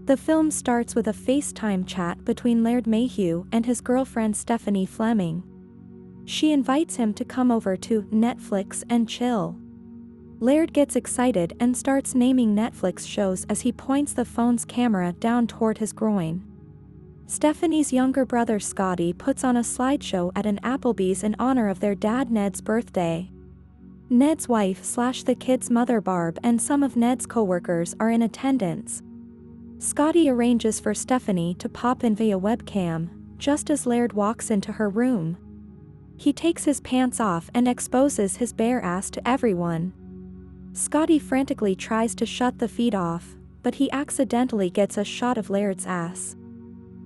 The film starts with a FaceTime chat between Laird Mayhew and his girlfriend Stephanie Fleming. She invites him to come over to Netflix and chill. Laird gets excited and starts naming Netflix shows as he points the phone's camera down toward his groin. Stephanie's younger brother Scotty puts on a slideshow at an Applebee's in honor of their dad Ned's birthday. Ned's wife/the kid's mother Barb and some of Ned's co-workers are in attendance. Scotty arranges for Stephanie to pop in via webcam, just as Laird walks into her room. He takes his pants off and exposes his bare ass to everyone. Scotty frantically tries to shut the feed off, but he accidentally gets a shot of Laird's ass.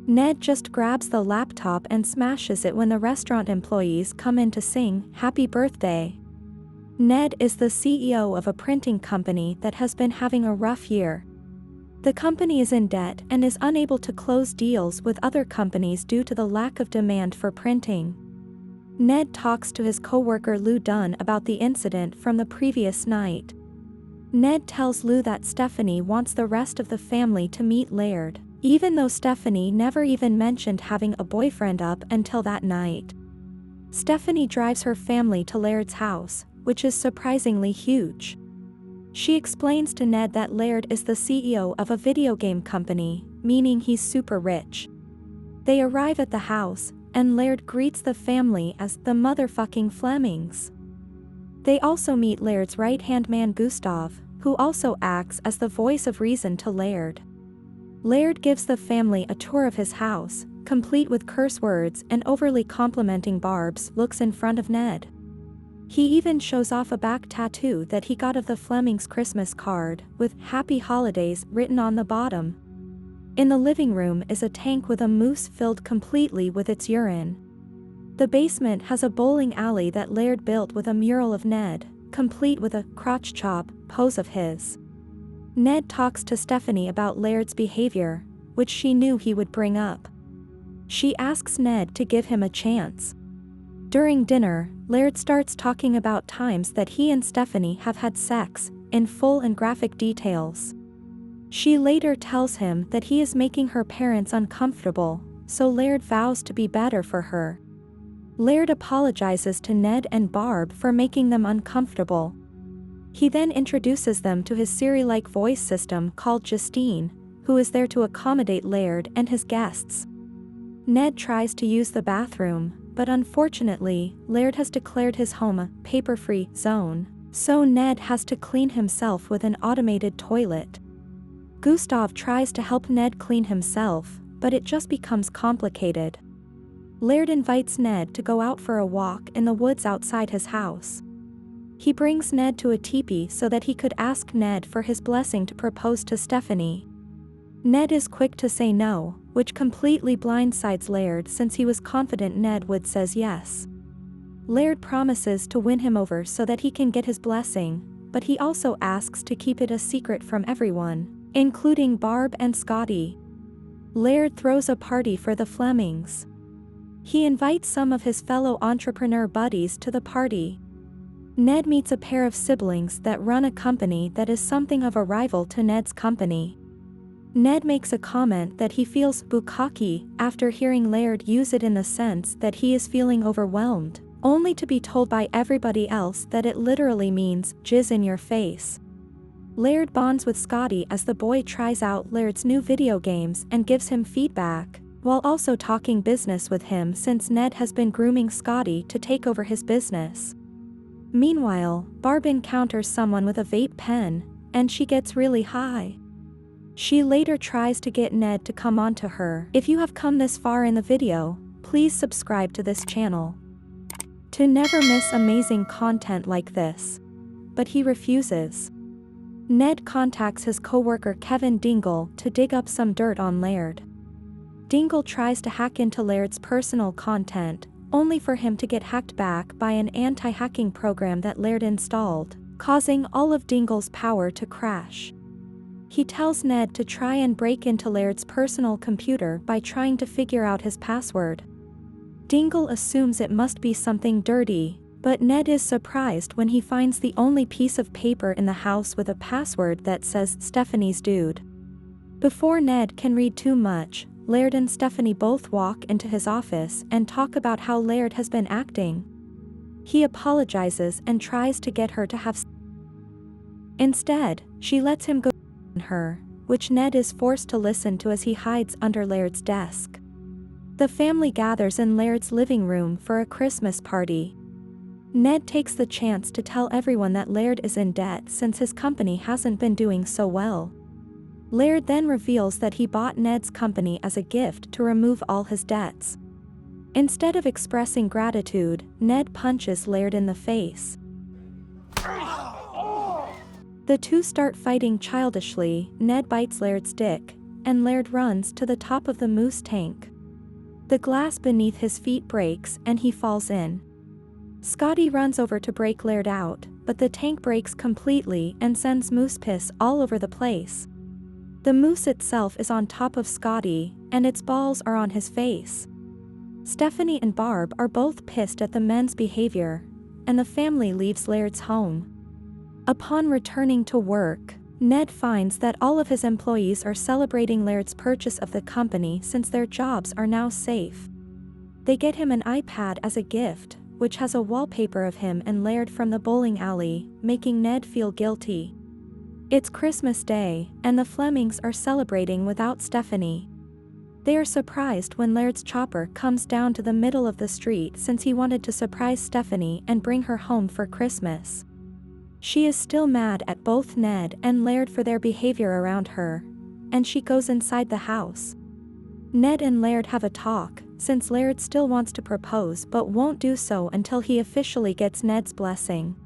Ned just grabs the laptop and smashes it when the restaurant employees come in to sing "Happy Birthday." Ned is the CEO of a printing company that has been having a rough year. The company is in debt and is unable to close deals with other companies due to the lack of demand for printing. Ned talks to his co-worker Lou Dunn about the incident from the previous night. Ned tells Lou that Stephanie wants the rest of the family to meet Laird, even though Stephanie never even mentioned having a boyfriend up until that night. Stephanie drives her family to Laird's house, which is surprisingly huge. She explains to Ned that Laird is the CEO of a video game company, meaning he's super rich. They arrive at the house, and Laird greets the family as the motherfucking Flemings. They also meet Laird's right-hand man Gustav, who also acts as the voice of reason to Laird. Laird gives the family a tour of his house, complete with curse words and overly complimenting Barb's looks in front of Ned. He even shows off a back tattoo that he got of the Flemings' Christmas card, with "Happy Holidays" written on the bottom. In the living room is a tank with a moose filled completely with its urine. The basement has a bowling alley that Laird built with a mural of Ned, complete with a crotch chop pose of his. Ned talks to Stephanie about Laird's behavior, which she knew he would bring up. She asks Ned to give him a chance. During dinner, Laird starts talking about times that he and Stephanie have had sex, in full and graphic details. She later tells him that he is making her parents uncomfortable, so Laird vows to be better for her. Laird apologizes to Ned and Barb for making them uncomfortable. He then introduces them to his Siri-like voice system called Justine, who is there to accommodate Laird and his guests. Ned tries to use the bathroom, but unfortunately, Laird has declared his home a paper-free zone, so Ned has to clean himself with an automated toilet. Gustav tries to help Ned clean himself, but it just becomes complicated. Laird invites Ned to go out for a walk in the woods outside his house. He brings Ned to a teepee so that he could ask Ned for his blessing to propose to Stephanie. Ned is quick to say no, which completely blindsides Laird since he was confident Ned would say yes. Laird promises to win him over so that he can get his blessing, but he also asks to keep it a secret from everyone, including Barb and Scotty. Laird throws a party for the Flemings. He invites some of his fellow entrepreneur buddies to the party. Ned meets a pair of siblings that run a company that is something of a rival to Ned's company. Ned makes a comment that he feels bukkake after hearing Laird use it in the sense that he is feeling overwhelmed, only to be told by everybody else that it literally means jizz in your face. Laird bonds with Scotty as the boy tries out Laird's new video games and gives him feedback, while also talking business with him since Ned has been grooming Scotty to take over his business. Meanwhile, Barb encounters someone with a vape pen, and she gets really high. She later tries to get Ned to come on to her. If you have come this far in the video, please subscribe to this channel to never miss amazing content like this. But he refuses. Ned contacts his co-worker Kevin Dingle to dig up some dirt on Laird. Dingle tries to hack into Laird's personal content, only for him to get hacked back by an anti-hacking program that Laird installed, causing all of Dingle's power to crash. He tells Ned to try and break into Laird's personal computer by trying to figure out his password. Dingle assumes it must be something dirty, but Ned is surprised when he finds the only piece of paper in the house with a password that says Stephanie's dude. Before Ned can read too much, Laird and Stephanie both walk into his office and talk about how Laird has been acting. He apologizes and tries to get her to have sex. Instead, she lets him go on her, which Ned is forced to listen to as he hides under Laird's desk. The family gathers in Laird's living room for a Christmas party. Ned takes the chance to tell everyone that Laird is in debt since his company hasn't been doing so well. Laird then reveals that he bought Ned's company as a gift to remove all his debts. Instead of expressing gratitude, Ned punches Laird in the face. The two start fighting childishly. Ned bites Laird's dick, and Laird runs to the top of the moose tank. The glass beneath his feet breaks and he falls in. Scotty runs over to break Laird out, but the tank breaks completely and sends moose piss all over the place. The moose itself is on top of Scotty, and its balls are on his face. Stephanie and Barb are both pissed at the men's behavior, and the family leaves Laird's home. Upon returning to work, Ned finds that all of his employees are celebrating Laird's purchase of the company since their jobs are now safe. They get him an iPad as a gift, which has a wallpaper of him and Laird from the bowling alley, making Ned feel guilty. It's Christmas Day, and the Flemings are celebrating without Stephanie. They are surprised when Laird's chopper comes down to the middle of the street since he wanted to surprise Stephanie and bring her home for Christmas. She is still mad at both Ned and Laird for their behavior around her, and she goes inside the house. Ned and Laird have a talk, since Laird still wants to propose but won't do so until he officially gets Ned's blessing.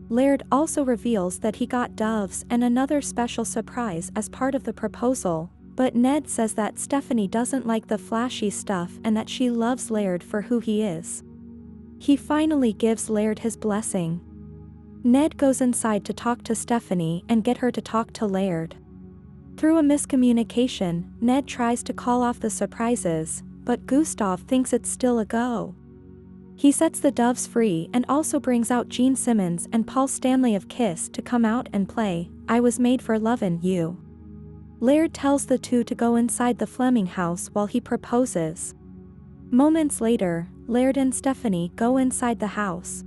Laird also reveals that he got doves and another special surprise as part of the proposal, but Ned says that Stephanie doesn't like the flashy stuff and that she loves Laird for who he is. He finally gives Laird his blessing. Ned goes inside to talk to Stephanie and get her to talk to Laird. Through a miscommunication, Ned tries to call off the surprises, but Gustav thinks it's still a go. He sets the doves free and also brings out Gene Simmons and Paul Stanley of Kiss to come out and play "I Was Made for Lovin' You." Laird tells the two to go inside the Fleming house while he proposes. Moments later, Laird and Stephanie go inside the house.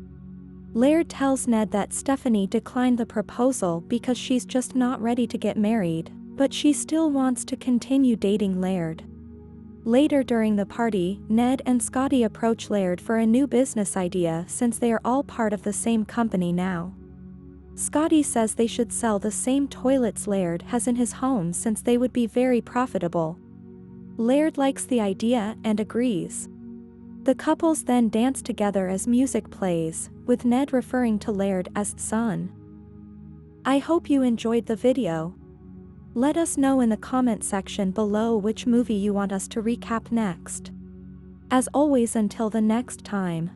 Laird tells Ned that Stephanie declined the proposal because she's just not ready to get married, but she still wants to continue dating Laird. Later during the party, Ned and Scotty approach Laird for a new business idea since they are all part of the same company now. Scotty says they should sell the same toilets Laird has in his home since they would be very profitable. Laird likes the idea and agrees. The couples then dance together as music plays, with Ned referring to Laird as son. I hope you enjoyed the video. Let us know in the comment section below which movie you want us to recap next. As always, until the next time.